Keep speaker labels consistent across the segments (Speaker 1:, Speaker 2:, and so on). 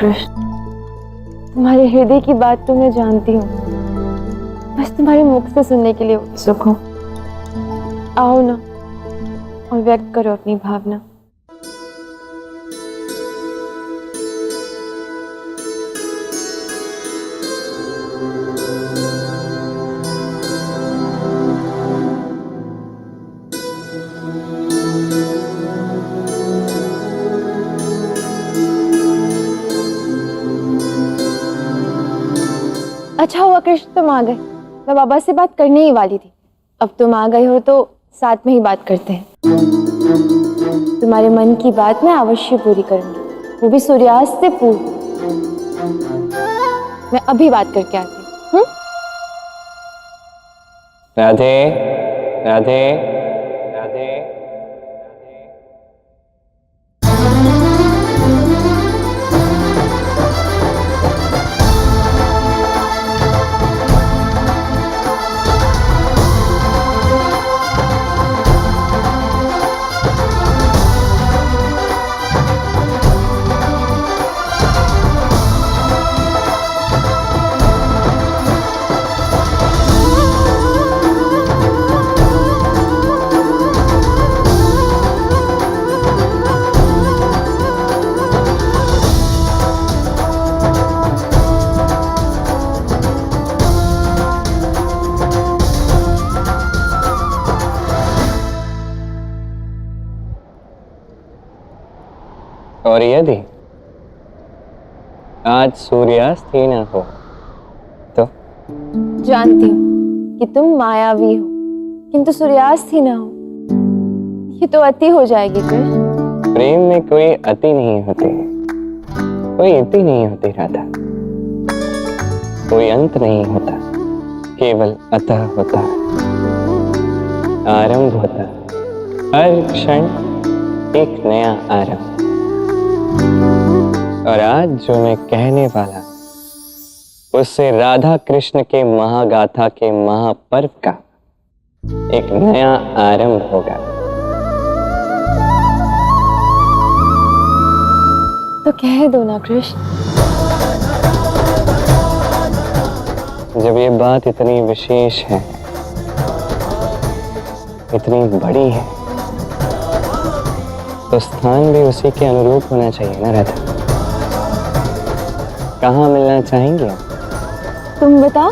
Speaker 1: कृष्ण, तुम्हारे हृदय की बात तो मैं जानती हूँ, बस तुम्हारे मुख से सुनने के लिए उत्सुक हूँ। आओ ना और व्यक्त करो अपनी भावना। अच्छा हुआ कृष्ण तुम आ गए, मैं बाबा से बात करने ही वाली थी। अब तुम आ गए हो तो साथ में ही बात करते हैं। तुम्हारे मन की बात मैं अवश्य पूरी करूंगी, वो भी सूर्यास्त से पूर्व। मैं अभी बात करके आती हूँ।
Speaker 2: राधे राधे राधे। और यदि आज सूर्यास्त ही ना हो तो?
Speaker 1: जानती हूँ कि तुम मायावी हो, किंतु सूर्यास्त ही ना हो, ये तो अति हो जाएगी कृष्ण।
Speaker 2: प्रेम में कोई अति नहीं होती, कोई इति नहीं होती राधा। कोई अंत नहीं होता, केवल अतः होता, आरंभ होता। हर क्षण एक नया आरंभ। और आज जो मैं कहने वाला, उससे राधा कृष्ण के महागाथा के महापर्व का एक नया आरंभ होगा।
Speaker 1: तो कह दो ना कृष्ण।
Speaker 2: जब ये बात इतनी विशेष है, इतनी बड़ी है, तो स्थान भी उसी के अनुरूप होना चाहिए ना राधा। कहाँ मिलना चाहेंगे आप?
Speaker 1: तुम बताओ।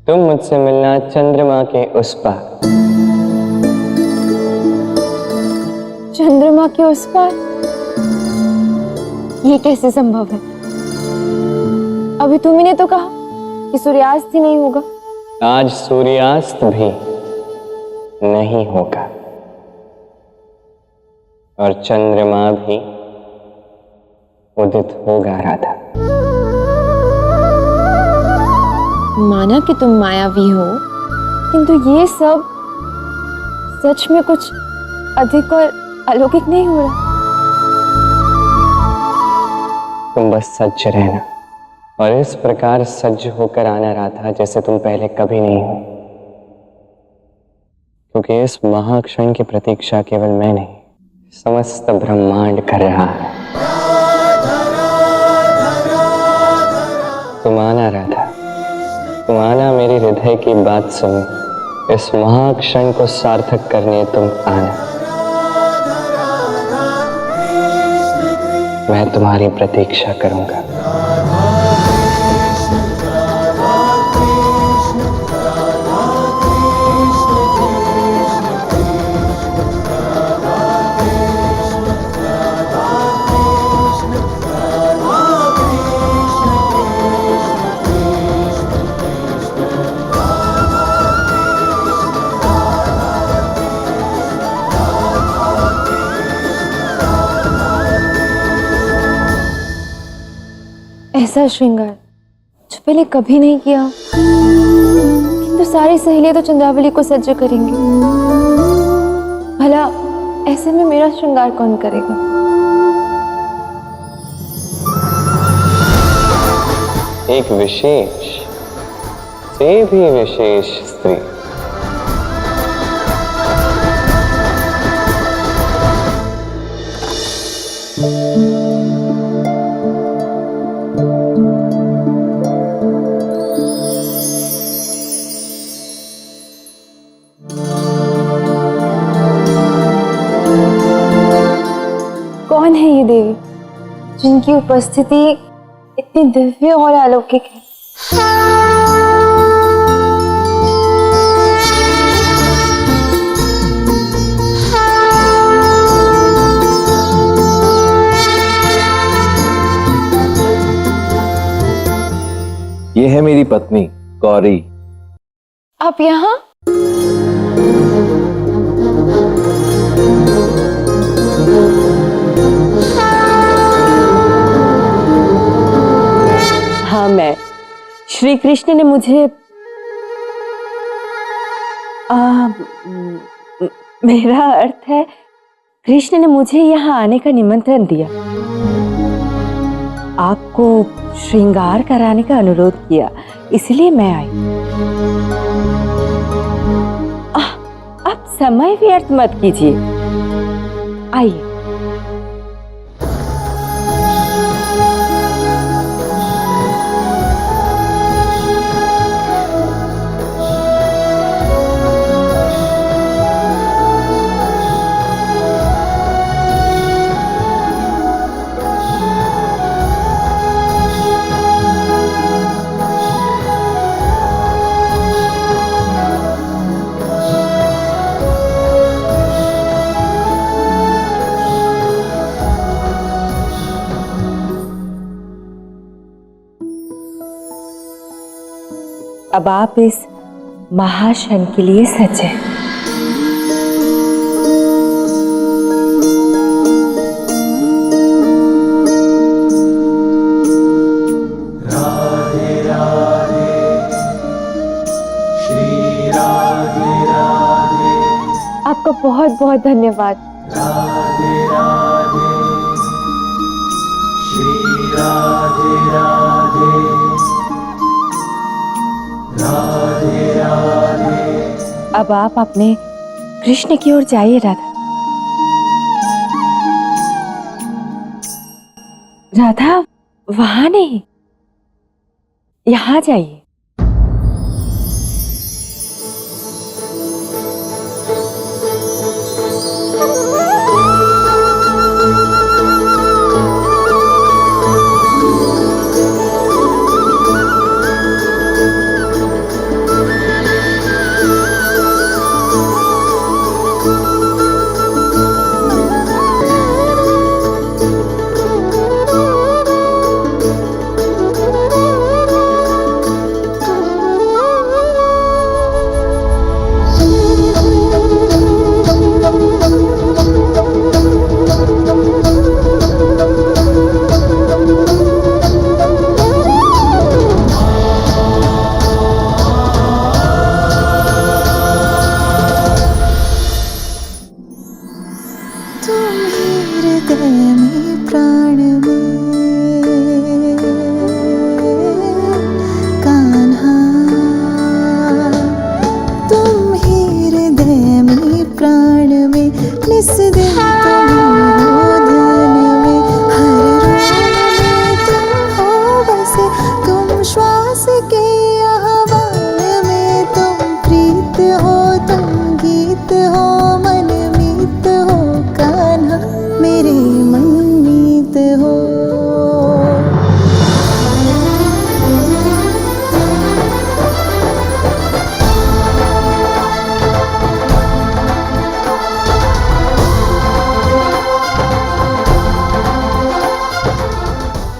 Speaker 2: तुम मुझसे मिलना चंद्रमा के उस पार।
Speaker 1: चंद्रमा के उस पार? ये कैसे संभव है? अभी तुमने तो कहा कि सूर्यास्त ही नहीं होगा।
Speaker 2: आज सूर्यास्त भी नहीं होगा और चंद्रमा भी उदित होगा राधा।
Speaker 1: माना कि तुम मायावी हो, किंतु ये सब सच में कुछ अधिक और अलौकिक नहीं हो रहा।
Speaker 2: तुम बस सज्ज रहना और इस प्रकार सज्ज होकर आना राधा जैसे तुम पहले कभी नहीं हो, क्योंकि इस महाक्षण की प्रतीक्षा केवल मैं नहीं, समस्त ब्रह्मांड कर रहा है। तुम आना राधा, तुम आना, मेरी हृदय की बात सुनो, इस महाक्षण को सार्थक करने तुम आना। मैं तुम्हारी प्रतीक्षा करूंगा।
Speaker 1: ऐसा श्रृंगार जो पहले कभी नहीं किया, किंतु सारी सहेलियां तो चंद्रावली को सज्ज करेंगी। भला ऐसे में मेरा श्रृंगार कौन करेगा?
Speaker 2: एक विशेष से भी विशेष स्त्री।
Speaker 1: की उपस्थिति इतनी दिव्य और अलौकिक है।
Speaker 3: ये है मेरी पत्नी गौरी।
Speaker 1: आप यहाँ?
Speaker 4: हाँ, मैं श्री कृष्ण ने मुझे मेरा अर्थ है कृष्ण ने मुझे यहाँ आने का निमंत्रण दिया, आपको श्रृंगार कराने का अनुरोध किया, इसलिए मैं आई। आप समय व्यर्थ मत कीजिए, आइए। अब आप इस महाक्षण के लिए सच है।
Speaker 5: राधे राधे श्री राधे राधे,
Speaker 1: आपका बहुत बहुत धन्यवाद।
Speaker 5: राधे राधे श्री राधे राधे, राधे राधे।
Speaker 4: अब आप अपने कृष्ण की ओर जाइए राधा। राधा वहां नहीं, यहां जाइए।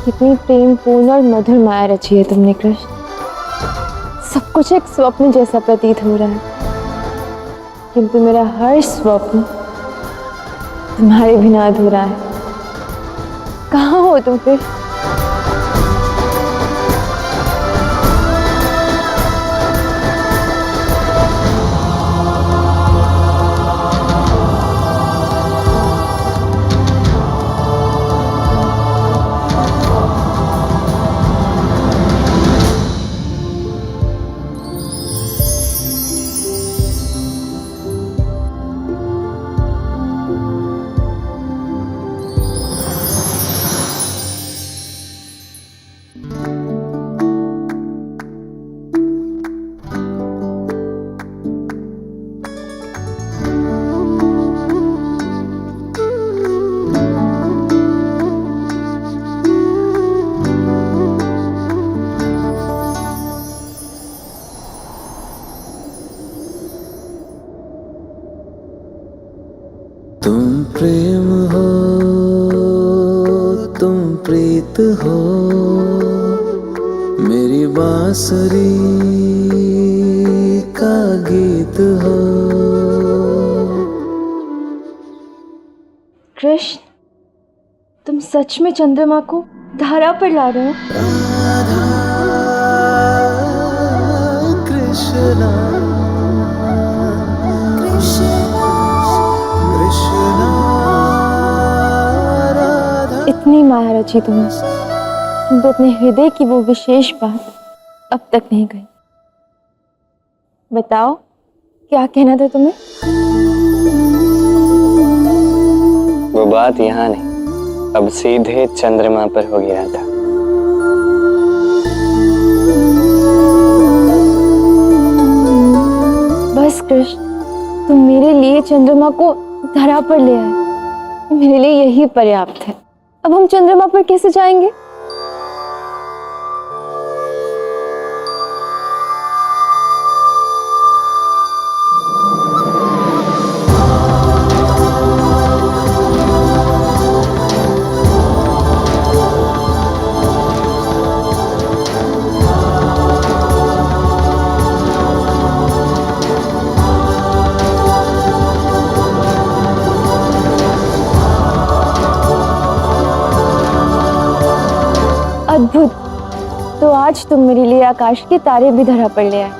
Speaker 1: कितनी प्रेमपूर्ण और मधुर माया रची है तुमने कृष्ण। सब कुछ एक स्वप्न जैसा प्रतीत हो रहा है, किंतु मेरा हर स्वप्न तुम्हारे बिना अधूरा है। कहाँ हो तुम फिर?
Speaker 5: बांसुरी का गीत हो।
Speaker 1: कृष्ण, तुम सच में चंद्रमा को धारा पर ला रहे हो?
Speaker 5: राधा कृष्णा कृष्णा राधा।
Speaker 1: इतनी माया रची तुम्हें, किंतु अपने हृदय की वो विशेष बात अब तक नहीं कही। बताओ, क्या कहना था तुम्हें?
Speaker 2: वो बात यहाँ नहीं, अब सीधे चंद्रमा पर हो गया था।
Speaker 1: बस कृष्ण, तुम मेरे लिए चंद्रमा को धरा पर ले आए, मेरे लिए यही पर्याप्त है। अब हम चंद्रमा पर कैसे जाएंगे? अद्भुत। तो आज तुम मेरे लिए आकाश के तारे भी धरा पर ले आए।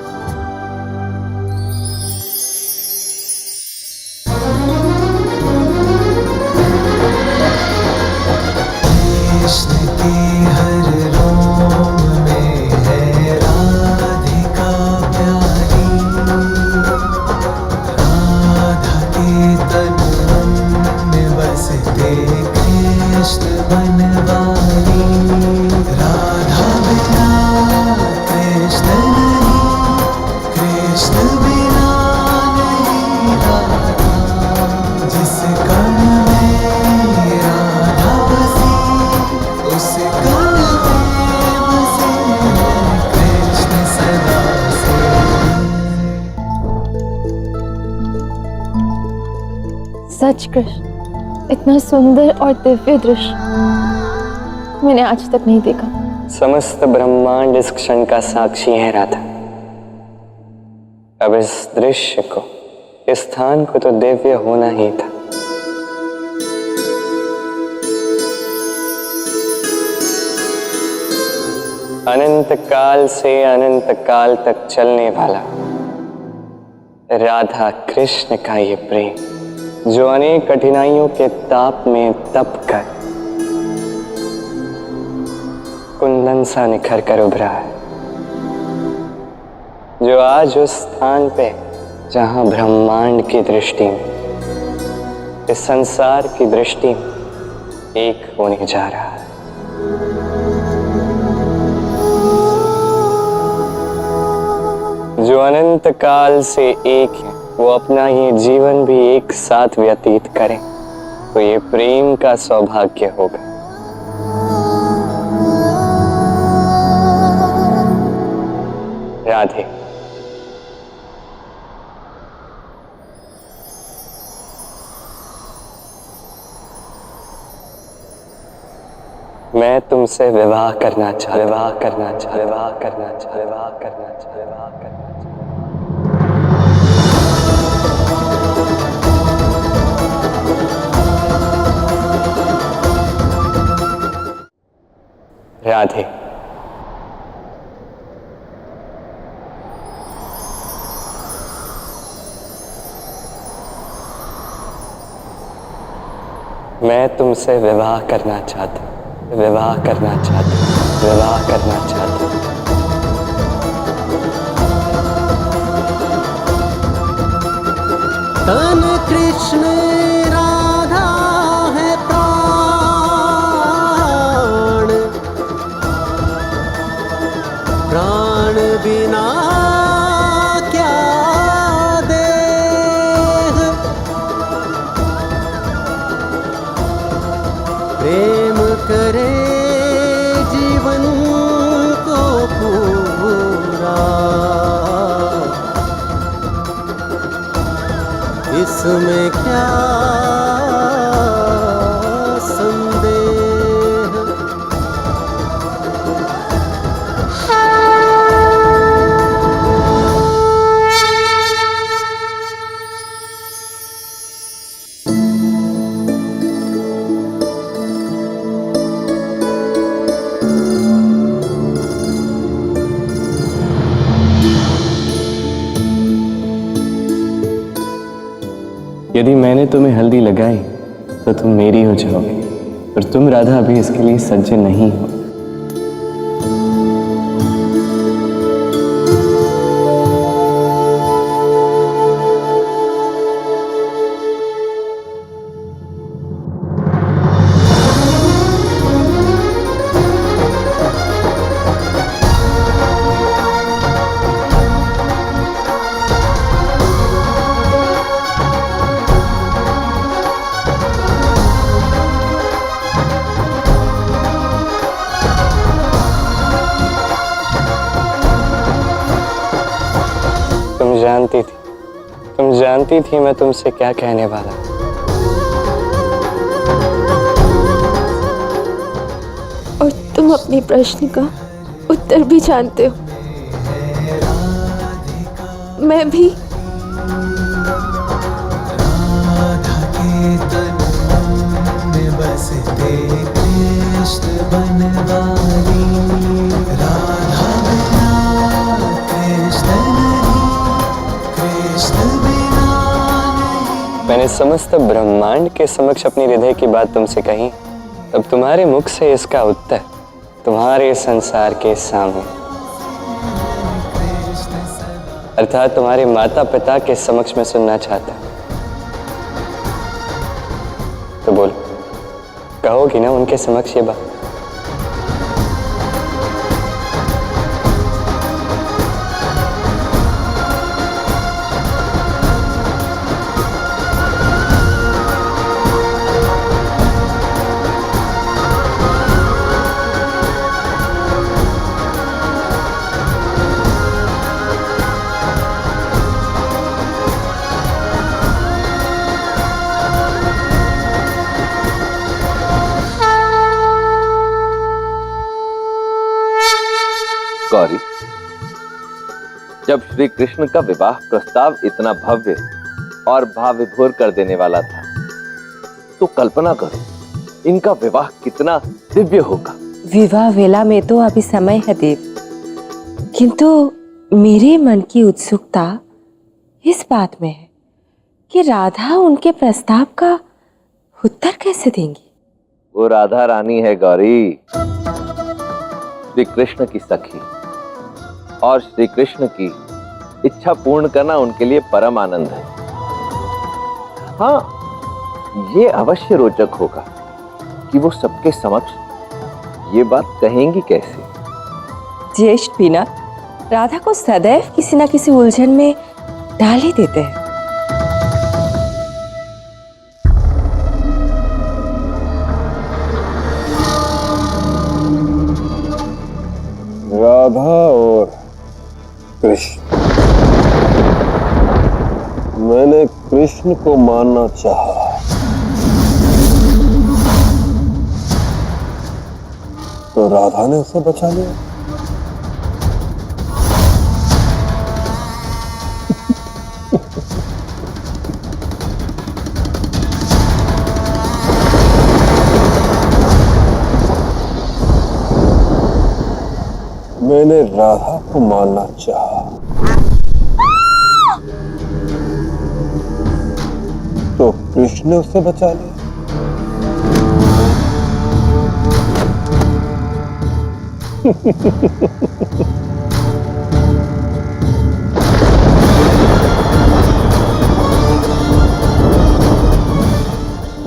Speaker 5: कृष्ण के हर रोम में है राधिका प्यारी। राधा के तन में बसते कृष्ण बनवारी। राधा बिना कृष्ण नहीं, कृष्ण बिना नहीं राधा। जिस कण में राधा बसी, उस कण में बसे कृष्ण सदा से।
Speaker 1: सच कृष्ण, इतना सुंदर और दिव्य दृश्य मैंने आज तक नहीं देखा।
Speaker 2: समस्त ब्रह्मांड इस क्षण का साक्षी है राधा। अब इस दृश्य को, इस स्थान को तो दिव्य होना ही था। अनंत काल से अनंत काल तक चलने वाला राधा कृष्ण का ये प्रेम, जो अनेक कठिनाइयों के ताप में तप कर कुंदन सा निखर कर उभरा है, जो आज उस स्थान पे जहां ब्रह्मांड की दृष्टि में, इस संसार की दृष्टि में एक होने जा रहा है। जो अनंत काल से एक है, वो अपना ये जीवन भी एक साथ व्यतीत करें, तो ये प्रेम का सौभाग्य होगा। राधे, मैं तुमसे विवाह करना चाहता, विवाह करना चाहता, विवाह करना चाहता, विवाह करना चाहता, विवाह करना चाहता। राधे, मैं तुमसे विवाह करना चाहता, विवाह करना चाहता, विवाह करना चाहता।
Speaker 5: तन कृष्ण राधा है प्राण, प्राण बिना क्या देह। प्रेम करे जीवन को पूरा, इसमें क्या संदेह।
Speaker 2: यदि मैंने तुम्हें हल्दी लगाई तो तुम मेरी हो जाओगे, और तुम राधा अभी इसके लिए सज्ज नहीं हो। तुम जानती थी मैं तुमसे क्या कहने वाला।
Speaker 1: और तुम अपने प्रश्न का उत्तर भी जानते हो। मैं भी।
Speaker 2: मैंने समस्त ब्रह्मांड के समक्ष अपनी हृदय की बात तुमसे कही, अब तुम्हारे मुख से इसका उत्तर तुम्हारे संसार के सामने, अर्थात तुम्हारे माता पिता के समक्ष में सुनना चाहता। तो बोलो, कहोगी ना उनके समक्ष ये बात?
Speaker 3: गौरी, जब श्री कृष्ण का विवाह प्रस्ताव इतना भव्य और भाव विभोर कर देने वाला था, तो कल्पना करो इनका विवाह कितना दिव्य होगा।
Speaker 4: विवाह वेला में तो अभी समय है देव, किंतु मेरे मन की उत्सुकता इस बात में है कि राधा उनके प्रस्ताव का उत्तर कैसे देंगी।
Speaker 3: वो राधा रानी है गौरी, श्री कृष्ण की सखी, और श्री कृष्ण की इच्छा पूर्ण करना उनके लिए परम आनंद है। हाँ, ये अवश्य रोचक होगा कि वो सबके समक्ष ये बात कहेंगी कैसे।
Speaker 4: ज्येष्ठ भी ना राधा को सदैव किसी न किसी उलझन में डाल ही देते हैं।
Speaker 6: राधा और कृष्ण, मैंने कृष्ण को मानना चाहा, तो राधा ने उसे बचा लिया। मैंने राधा को मानना चाहा, तो कृष्ण ने उसे बचा लिया।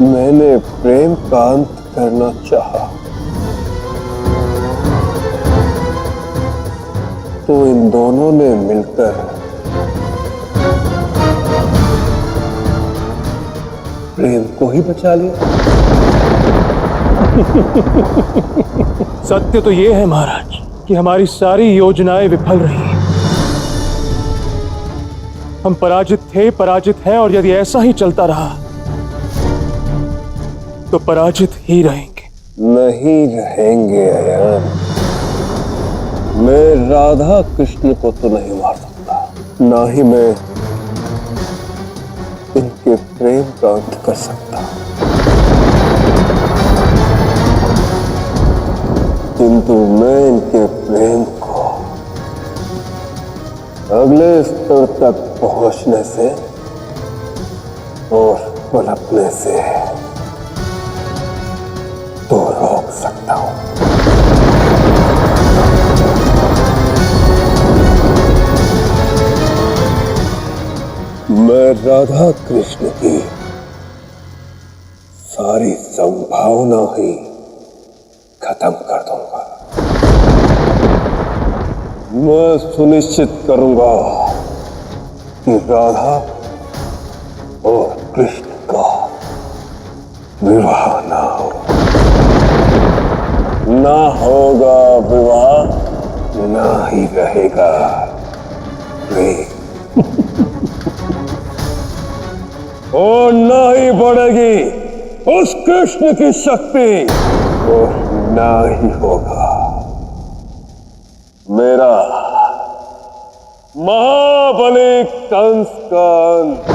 Speaker 6: मैंने प्रेम का अंत करना चाहा, तो इन दोनों ने मिलकर प्रेम को ही बचा लिया।
Speaker 7: सत्य तो ये है महाराज कि हमारी सारी योजनाएं विफल रही। हम पराजित थे, पराजित हैं, और यदि ऐसा ही चलता रहा तो पराजित ही रहेंगे।
Speaker 6: नहीं रहेंगे अयन। मैं राधा कृष्ण को तो नहीं मार सकता, ना ही मैं इनके प्रेम का अंत कर सकता, किंतु मैं इनके प्रेम को अगले स्तर तक पहुंचने से और पलटने से तो रोक सकता हूं। मैं राधा कृष्ण की सारी संभावना ही खत्म कर दूंगा। मैं सुनिश्चित करूंगा कि राधा और कृष्ण का विवाह ना हो। ना होगा विवाह, ना ही रहेगा प्रेम। और ना ही बढ़ेगी उस कृष्ण की शक्ति, और ना ही होगा मेरा महाबली कंस का अंत।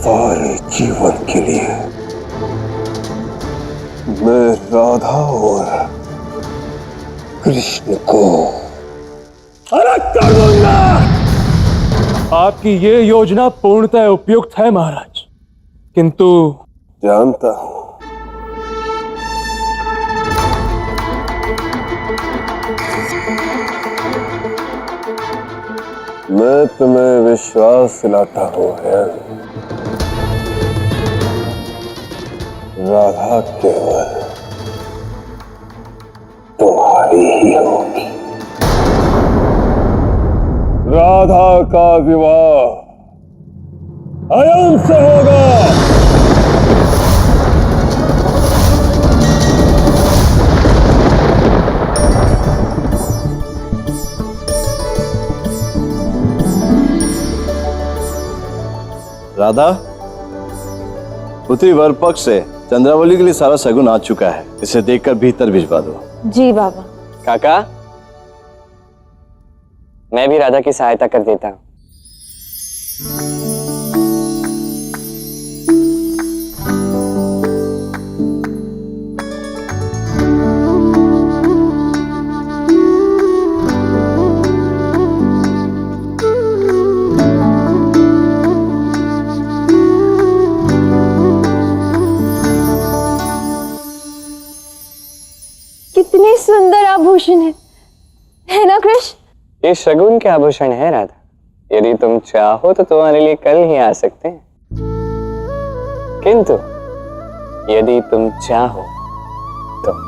Speaker 6: सारे जीवन के लिए मैं राधा और कृष्ण को अलग कर दूंगा।
Speaker 7: आपकी ये योजना पूर्णतः उपयुक्त है महाराज, किंतु
Speaker 6: जानता हूं मैं तुम्हें विश्वास दिलाता हूं है। राधा केवल तुम्हारी ही होगी। राधा का विवाह अयन से होगा।
Speaker 8: राधा, पुत्री वर पक्ष से चंद्रावली के लिए सारा शगुन आ चुका है, इसे देखकर भीतर भिजवा दो।
Speaker 1: जी बाबा।
Speaker 2: काका, मैं भी राधा की सहायता कर देता हूं।
Speaker 1: कितने सुंदर आभूषण है ना कृष्ण?
Speaker 2: ये शगुन के आभूषण है राधा। यदि तुम चाहो तो तुम्हारे लिए कल ही आ सकते हैं, किंतु यदि तुम चाहो तो।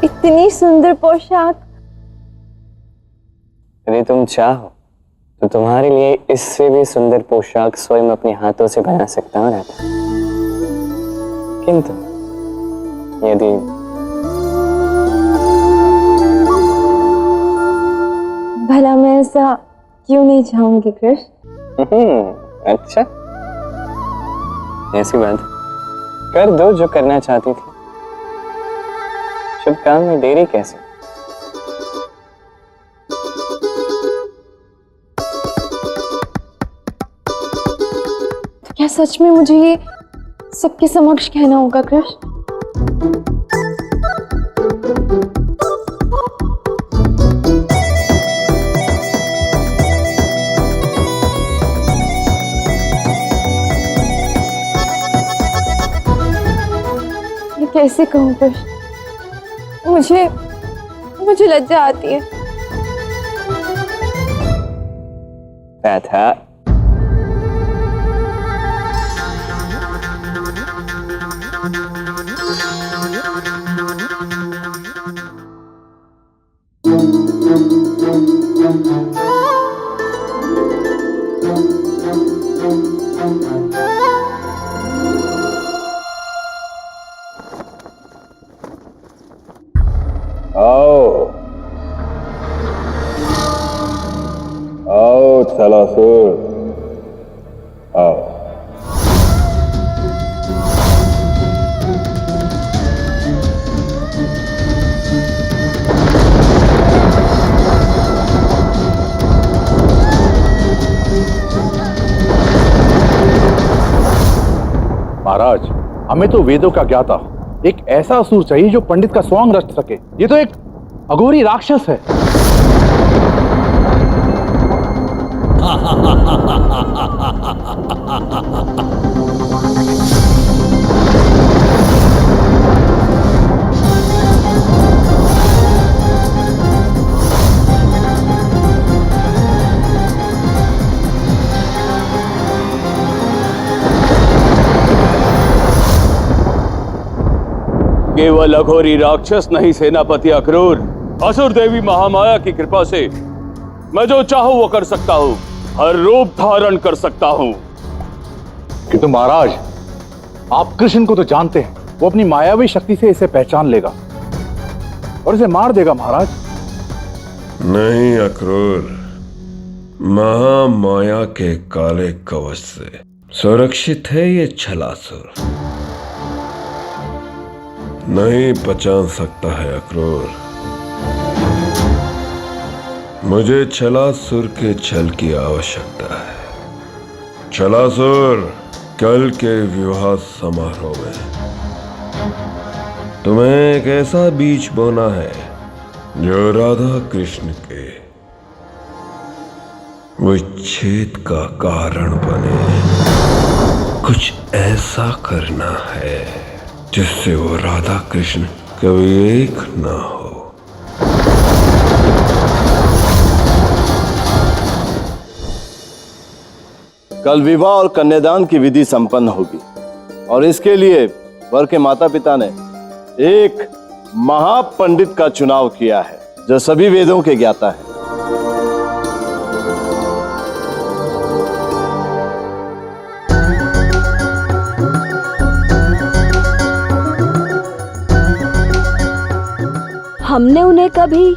Speaker 1: इतनी सुंदर पोशाक।
Speaker 2: यदि तुम चाहो तो तुम्हारे लिए इससे भी सुंदर पोशाक स्वयं अपने हाथों से बना सकता हूं राधा, किंतु यदि
Speaker 1: भला मैं ऐसा क्यों नहीं चाहूंगी कृष्ण?
Speaker 2: अच्छा, ऐसी बात कर दो जो करना चाहती थी। शुभ काम में देरी कैसे?
Speaker 1: तो क्या सच में मुझे ये सबके समक्ष कहना होगा कृष्ण? ये कैसे कहूँ कृष्ण? मुझे लज्जा आती है।
Speaker 2: राधा,
Speaker 6: आओ छलासुर, आओ।
Speaker 9: महाराज, हमें तो वेदों का ज्ञाता एक ऐसा असुर चाहिए जो पंडित का स्वांग रच सके। ये तो एक अघोरी राक्षस है।
Speaker 10: केवल अघोरी राक्षस नहीं सेनापति अक्रूर, असुर देवी महामाया की कृपा से मैं जो चाहूं वो कर सकता हूं, हर रूप धारण कर सकता हूं।
Speaker 9: किंतु महाराज, आप कृष्ण को तो जानते हैं, वो अपनी मायावी शक्ति से इसे पहचान लेगा और इसे मार देगा महाराज।
Speaker 6: नहीं अक्रूर, महामाया के काले कवच से सुरक्षित है ये छलासुर। नहीं पहचान सकता है अक्रूर। मुझे छलासुर के छल की आवश्यकता है। छलासुर, कल के विवाह समारोह में तुम्हें एक ऐसा बीज बोना है जो राधा कृष्ण के विच्छेद का कारण बने। कुछ ऐसा करना है जिससे वो राधा कृष्ण कभी एक ना हो।
Speaker 8: कल विवाह और कन्यादान की विधि संपन्न होगी और इसके लिए वर के माता पिता ने एक महापंडित का चुनाव किया है जो सभी वेदों के ज्ञाता है।
Speaker 11: हमने उन्हें कभी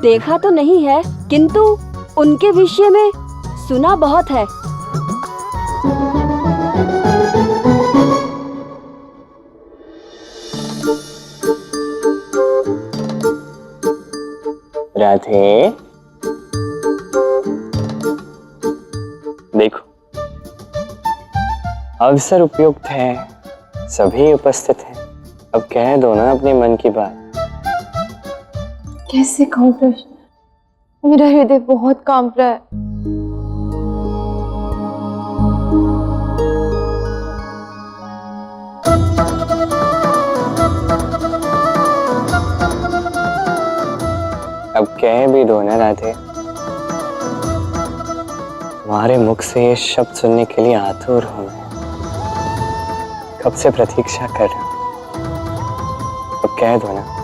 Speaker 11: देखा तो नहीं है, किंतु उनके विषय में सुना बहुत है।
Speaker 2: राधे, देखो, अवसर उपयुक्त है, सभी उपस्थित हैं। अब कह दो ना अपने मन की बात।
Speaker 1: कैसे कहूँ कृष्ण, मेरा हृदय बहुत कांप रहा है।
Speaker 2: अब कह भी दो ना राधे। तुम्हारे मुख से ये शब्द सुनने के लिए आतुर हूं मैं। कब से प्रतीक्षा कर रहा हूं। अब कह दो ना।